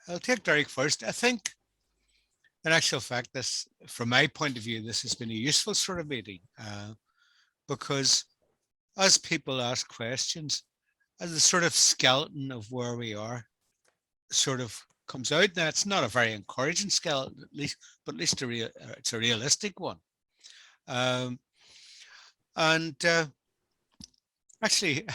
I'll take Derek first. I think, in actual fact, this, from my point of view, this has been a useful sort of meeting because as people ask questions, as the sort of skeleton of where we are sort of comes out. Now, it's not a very encouraging skeleton, at least, but at least it's a realistic one. Um, and actually,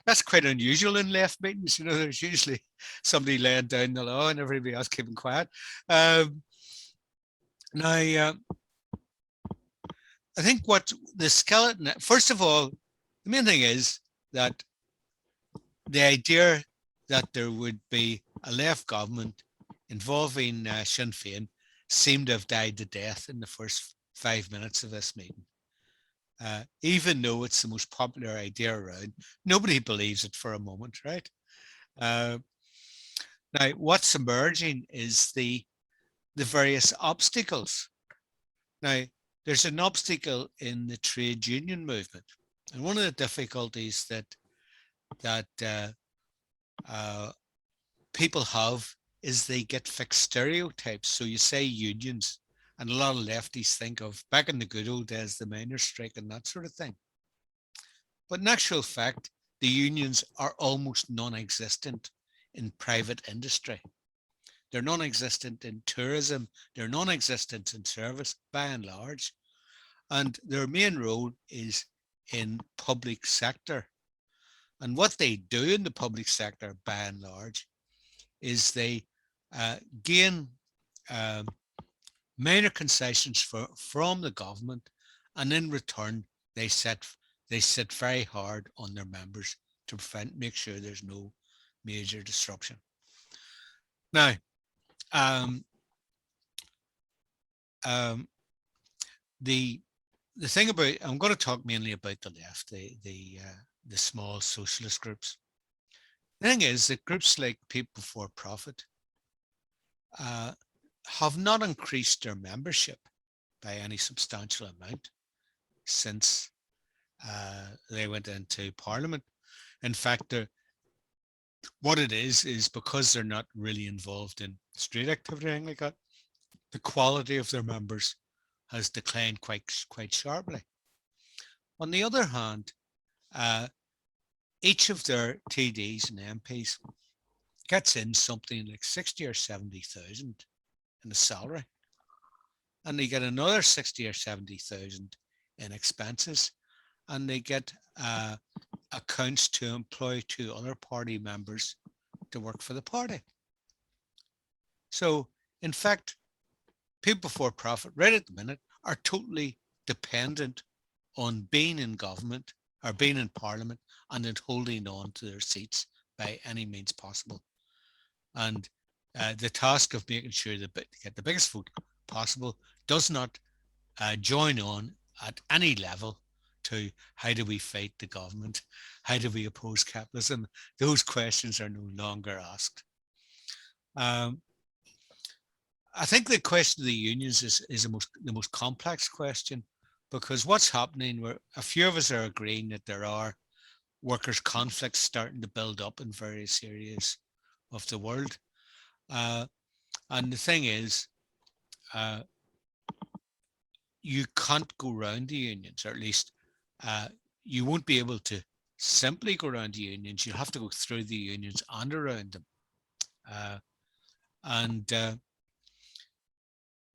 that's quite unusual in left meetings. You know, there's usually somebody laying down the law and everybody else keeping quiet. Now, I think what the skeleton, first of all, the main thing is that the idea that there would be a left government involving Sinn Fein seemed to have died to death in the first 5 minutes of this meeting. Even though it's the most popular idea around, nobody believes it for a moment, right? Now, what's emerging is the various obstacles. Now, there's an obstacle in the trade union movement, and one of the difficulties that people have is they get fixed stereotypes. So you say unions, and a lot of lefties think of back in the good old days, the miners' strike and that sort of thing. But in actual fact, the unions are almost non-existent in private industry. They're non-existent in tourism. They're non-existent in service by and large. And their main role is in public sector. And what they do in the public sector by and large is they gain minor concessions from the government, and in return they sit very hard on their members to make sure there's no major disruption. Now, the thing about, I'm going to talk mainly about the left, the small socialist groups. The thing is that groups like People Before Profit have not increased their membership by any substantial amount since they went into Parliament. In fact, what it is because they're not really involved in street activity or anything like that, the quality of their members has declined quite sharply. On the other hand, each of their TDs and MPs gets in something like 60 or 70,000 in a salary, and they get another 60 or 70,000 in expenses, and they get accounts to employ 2 other party members to work for the party. So, in fact, People Before Profit, right at the minute, are totally dependent on being in government or being in Parliament and then holding on to their seats by any means possible. And the task of making sure that they get the biggest vote possible does not join on at any level to how do we fight the government, how do we oppose capitalism. Those questions are no longer asked. I think the question of the unions is the most complex question, because what's happening, where a few of us are agreeing that there are workers' conflicts starting to build up in various areas of the world. And the thing is, you can't go around the unions, or at least you won't be able to simply go around the unions. You have to go through the unions and around them. And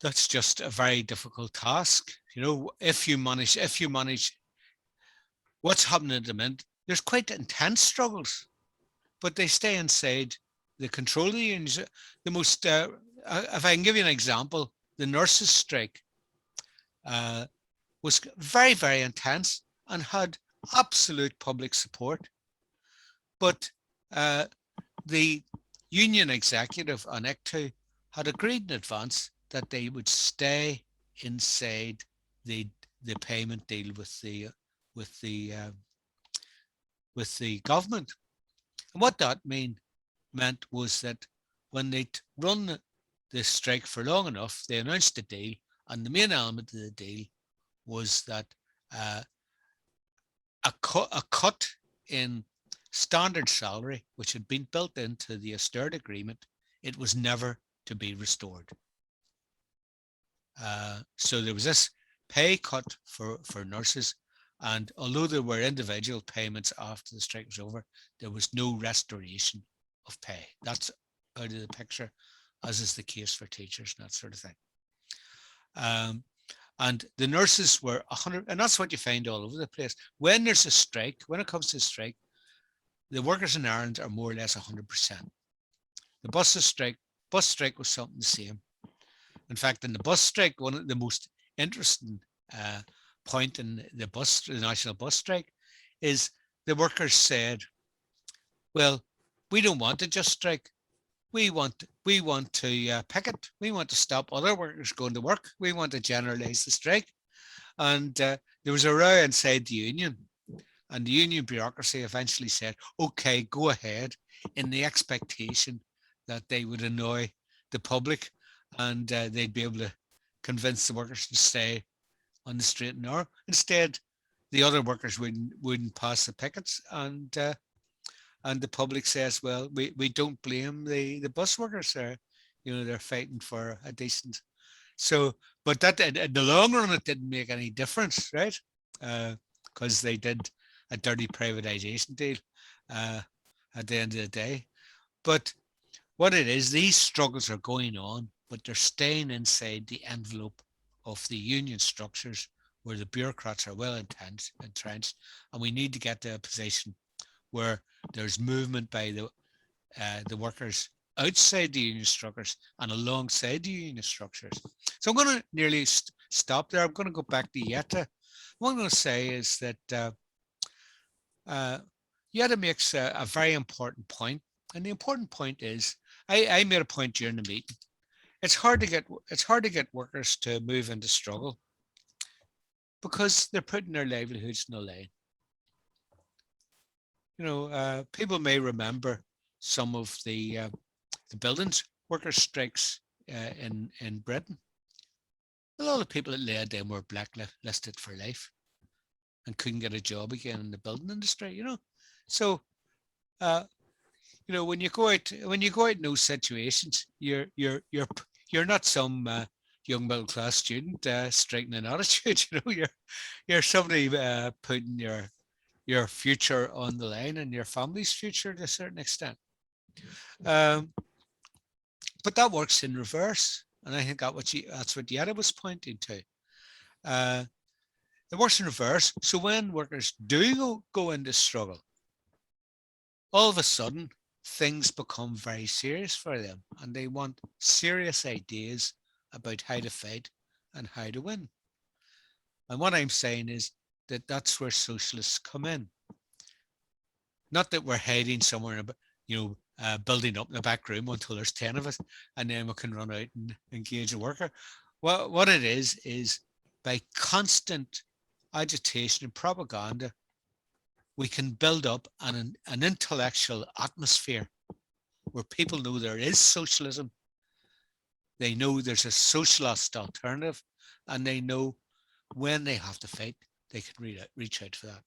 that's just a very difficult task. You know, if you manage what's happening at the minute, there's quite intense struggles, but they stay inside the control of the unions. The most, if I can give you an example, the nurses' strike was very, very intense and had absolute public support. But the union executive on ICTU had agreed in advance that they would stay inside the payment deal with the government. And what that meant was that when they'd run the strike for long enough, they announced the deal, and the main element of the deal was that a cut in standard salary, which had been built into the austerity agreement it was never to be restored. So there was this pay cut for nurses, and although there were individual payments after the strike was over, there was no restoration of pay. That's out of the picture, as is the case for teachers and that sort of thing. And the nurses were 100, and that's what you find all over the place. When there's a strike, when it comes to a strike, the workers in Ireland are more or less 100%. The bus strike was something the same. In fact, in the bus strike, one of the most interesting point in the national bus strike, is the workers said, well, we don't want to just strike. We want to picket. We want to stop other workers going to work. We want to generalise the strike. And there was a row inside the union, and the union bureaucracy eventually said, okay, go ahead, in the expectation that they would annoy the public and they'd be able to convince the workers to stay on the straight and narrow. Instead, the other workers wouldn't pass the pickets, and the public says, well, we don't blame the bus workers. They're fighting for a decent. So, but that in the long run, it didn't make any difference, right? Because they did a dirty privatization deal at the end of the day. But what it is, these struggles are going on, but they're staying inside the envelope of the union structures where the bureaucrats are well entrenched, and we need to get to a position where there's movement by the workers outside the union structures and alongside the union structures. So I'm going to nearly stop there. I'm going to go back to Jette. What I'm going to say is that Jette makes a very important point, and the important point is, I made a point during the meeting. It's hard to get workers to move into struggle because they're putting their livelihoods in the line. People may remember some of the buildings workers' strikes in Britain. A lot of people that led them were blacklisted for life and couldn't get a job again in the building industry. So when you go out in those situations, you're not some young middle class student striking an attitude. You're somebody putting your future on the line and your family's future to a certain extent. But that works in reverse, and I think that's what Jette was pointing to. It works in reverse. So when workers do go into struggle, all of a sudden things become very serious for them, and they want serious ideas about how to fight and how to win. And what I'm saying is that that's where socialists come in. Not that we're hiding somewhere, building up in the back room until there's 10 of us, and then we can run out and engage a worker. What it is by constant agitation and propaganda, we can build up an intellectual atmosphere where people know there is socialism. They know there's a socialist alternative, and they know when they have to fight, they can reach out for that.